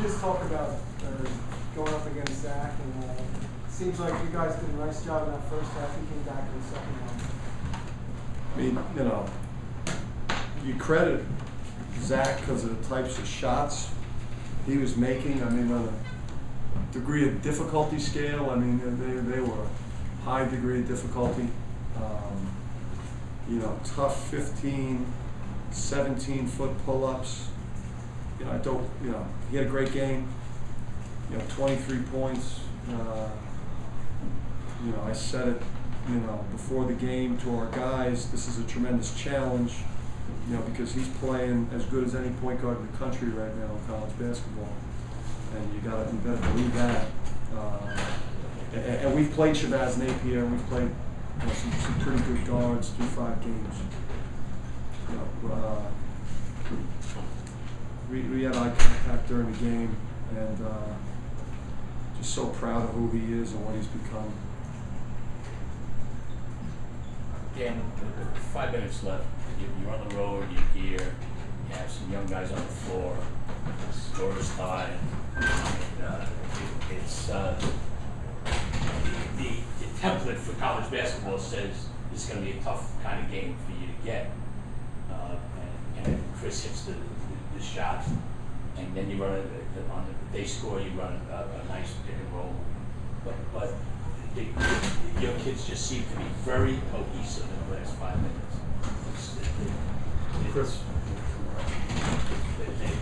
just talk about going up against Zach, and it seems like you guys did a nice job in that first half. He came back in the second half. I mean, you know, you credit Zach because of the types of shots he was making. I mean, on a degree of difficulty scale, I mean, they were a high degree of difficulty. You know, tough 15, 17-foot pull-ups. You know, he had a great game. You know, 23 points. You know, I said it, you know, before the game to our guys, this is a tremendous challenge, you know, because he's playing as good as any point guard in the country right now in college basketball. And you better believe that. And we've played Shabazz Napier, and we've played, you know, some pretty good guards through 5 games. You know, we had eye contact during the game, and just so proud of who he is and what he's become. Dan, 5 minutes left. You're on the road, you're here, you have some young guys on the floor, the score is high. It's the template for college basketball says it's going to be a tough kind of game for you to get. And Chris hits the shot, and then you run they score, you run a nice pick and roll. But your kids just seem to be very cohesive in the last 5 minutes. Chris.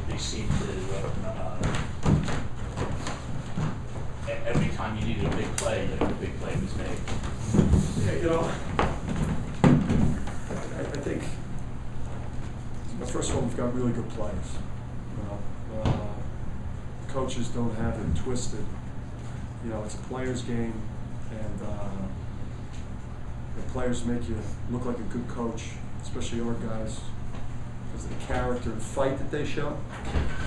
They seem to, every time you needed a big play, a big play was made. Yeah, you know, I think, first of all, we've got really good players. You know, coaches don't have it twisted. You know, it's a player's game, and the players make you look like a good coach, especially our guys, because of the character and fight that they show.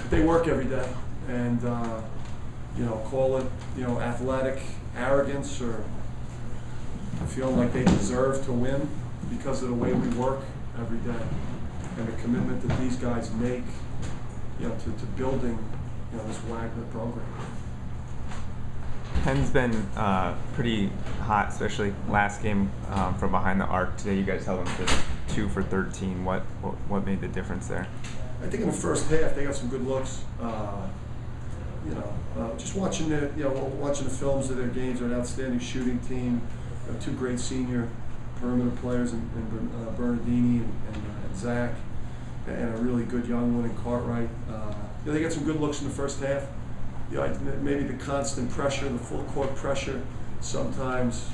But they work every day, and you know, call it, you know, athletic arrogance or feeling like they deserve to win because of the way we work every day and the commitment that these guys make, you know, to building, you know, this Wagner program. Penn's been pretty hot, especially last game from behind the arc. Today you guys held them to 2 for 13. What made the difference there? I think in the first half they got some good looks. You know, just watching watching the films of their games. They're an outstanding shooting team. 2 great senior perimeter players in Bernardini and Zach, and a really good young one in Cartwright. You know, they got some good looks in the first half. You know, maybe the constant pressure, the full court pressure, sometimes,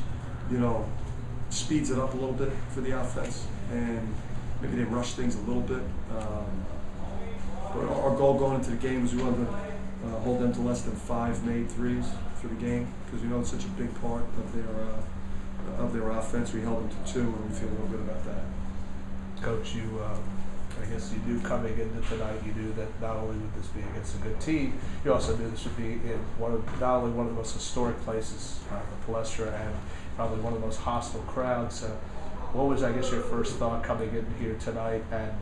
you know, speeds it up a little bit for the offense, and maybe they rush things a little bit. But our goal going into the game was we wanted to hold them to less than 5 made threes for the game, because we know it's such a big part of their offense. We held them to 2, and we feel real good about that. Coach, I guess you do coming into tonight, you knew that not only would this be against a good team, you also knew this would be in not only one of the most historic places, Palestra, and probably one of the most hostile crowds. What was, I guess, your first thought coming in here tonight, and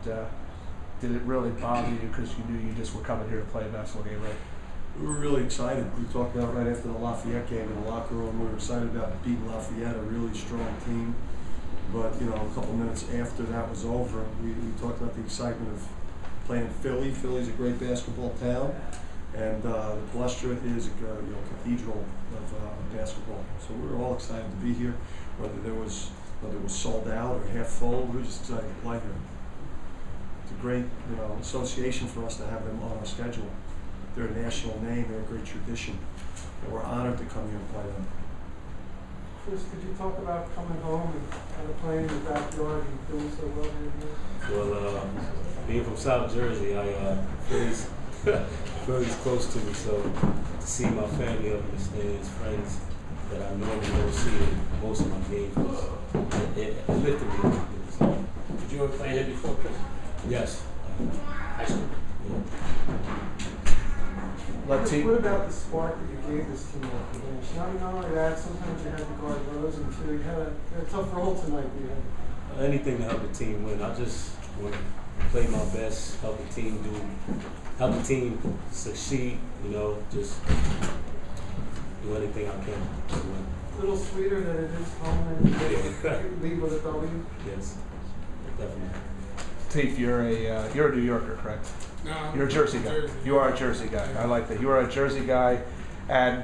did it really bother you because you knew you just were coming here to play a basketball game, right? We were really excited. We talked about right after the Lafayette game in the locker room. We were excited about beating Lafayette, a really strong team. But, you know, a couple minutes after that was over, we talked about the excitement of playing in Philly. Philly's a great basketball town, and the Palestra is a cathedral of basketball. So we were all excited to be here, whether it was sold out or half full. We were just excited to play here. It's a great, you know, association for us to have them on our schedule. They're a national name. They're a great tradition, and we're honored to come here and play them. Chris, could you talk about coming home and kind of playing in the backyard and doing so well here? Well, being from South Jersey, Philly's close to me, so to see my family up in the stands, friends that I normally don't see in most of my games, it lifted me. Did you ever play here before, Chris? Yes. High school? Yeah. What about the spark that you gave this team at the bench? Not only that, sometimes you had to guard Rose, and too, you had a tough role tonight. Anything to help the team win. I just want to play my best, help the team do help the team succeed. You know, just do anything I can to win. A little sweeter than it is home and leave with a W. Yes, definitely. Teef, you're a New Yorker, correct? No, You're a Jersey guy. Jersey. You are a Jersey guy. I like that. You are a Jersey guy, and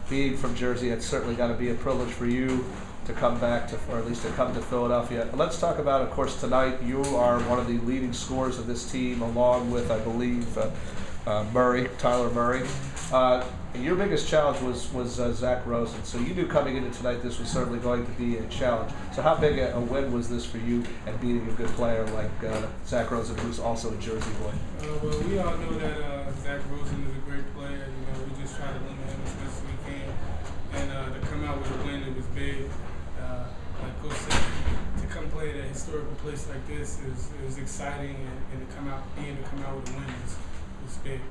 being from Jersey, it's certainly got to be a privilege for you to come back to, or at least to come to Philadelphia. Let's talk about, of course, tonight. You are one of the leading scorers of this team, along with, I believe, Tyler Murray. Your biggest challenge was Zach Rosen. So you knew coming into tonight this was certainly going to be a challenge. So how big a win was this for you, and beating a good player like Zach Rosen, who's also a Jersey boy? Well, we all know that Zach Rosen is a great player. You know, we just try to limit him as best as we can, and to come out with a win, it was big. Like Coach said, to come play at a historical place like this is exciting, and to come out with a win is big.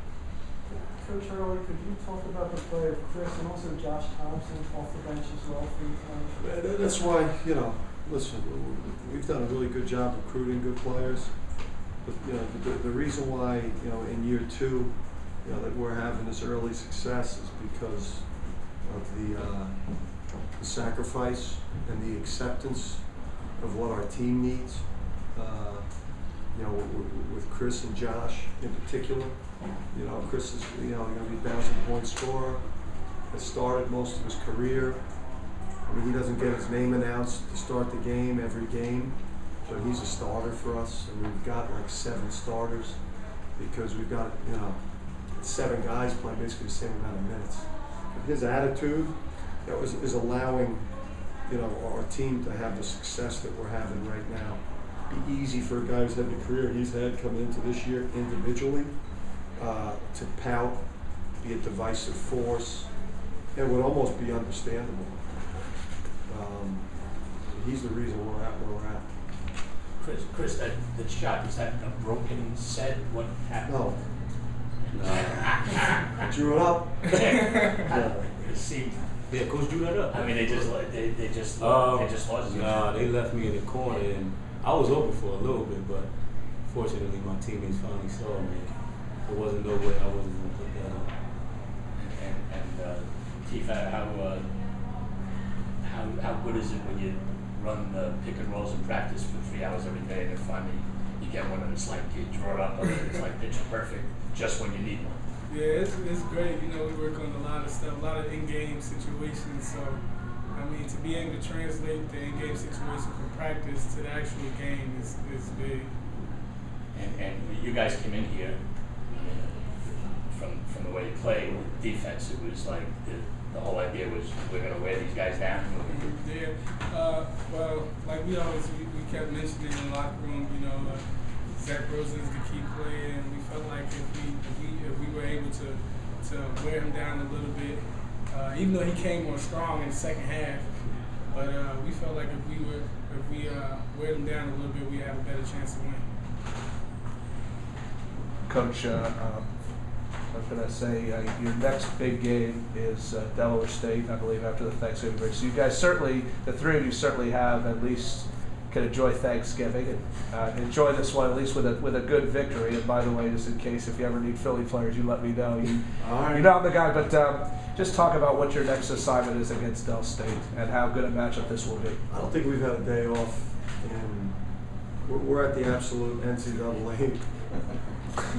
Coach Hurley, could you talk about the play of Chris and also Josh Thompson off the bench as well for you tonight? That's why, you know, listen, we've done a really good job recruiting good players. But, you know, the reason why, you know, in year 2, you know, that we're having this early success is because of the sacrifice and the acceptance of what our team needs. You know, with Chris and Josh in particular. You know, Chris is, you know, going to be a 1,000-point scorer. Has started most of his career. I mean, he doesn't get his name announced to start the game every game, but he's a starter for us. And we've got like 7 starters because we've got, you know, 7 guys playing basically the same amount of minutes. But his attitude, that is allowing, you know, our team to have the success that we're having right now. Be easy for a guy who's had the career he's had coming into this year individually. To pout, be a divisive force, it would almost be understandable. He's the reason we're at where we're at. Chris, the shot, is that a broken set? What happened? No. I drew it up. It seemed. Yeah, Coach drew that up. I mean, they just lost. Nah, they left me in the corner, and I was open for a little bit, but fortunately, my teammates finally saw me. There wasn't no way I wasn't going to put that up. And Keith, how good is it when you run the pick and rolls in practice for 3 hours every day, and then finally you get one and it's like you draw it up, and it's like picture perfect just when you need one? Yeah, it's great. You know, we work on a lot of stuff, a lot of in-game situations. So, I mean, to be able to translate the in-game situation from practice to the actual game is big. And you guys came in here from the way you play defense. It was like the whole idea was we're going to wear these guys down. Yeah. Well, like we kept mentioning in the locker room, you know, Zach Rosen is the key player, and we felt like if we were able to wear him down a little bit, even though he came on strong in the second half, but we felt like if we wear him down a little bit, we have a better chance to win. Coach, I was going to say your next big game is Delaware State, I believe, after the Thanksgiving break. So you guys certainly, the 3 of you certainly have at least can enjoy Thanksgiving and enjoy this one at least with a good victory. And by the way, just in case if you ever need Philly players, you let me know. You know I'm the guy. But just talk about what your next assignment is against Del State and how good a matchup this will be. I don't think we've had a day off, and we're at the absolute NCAA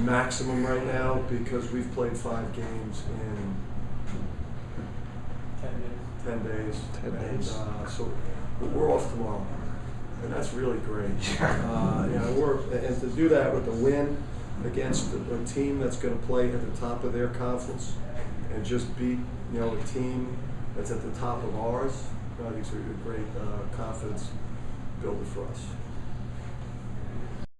maximum right now because we've played 5 games in 10 days. 10 days. So we're off tomorrow, and that's really great. You know, and to do that with a win against a team that's going to play at the top of their conference and just beat, you know, a team that's at the top of ours, I think it's a great confidence builder for us.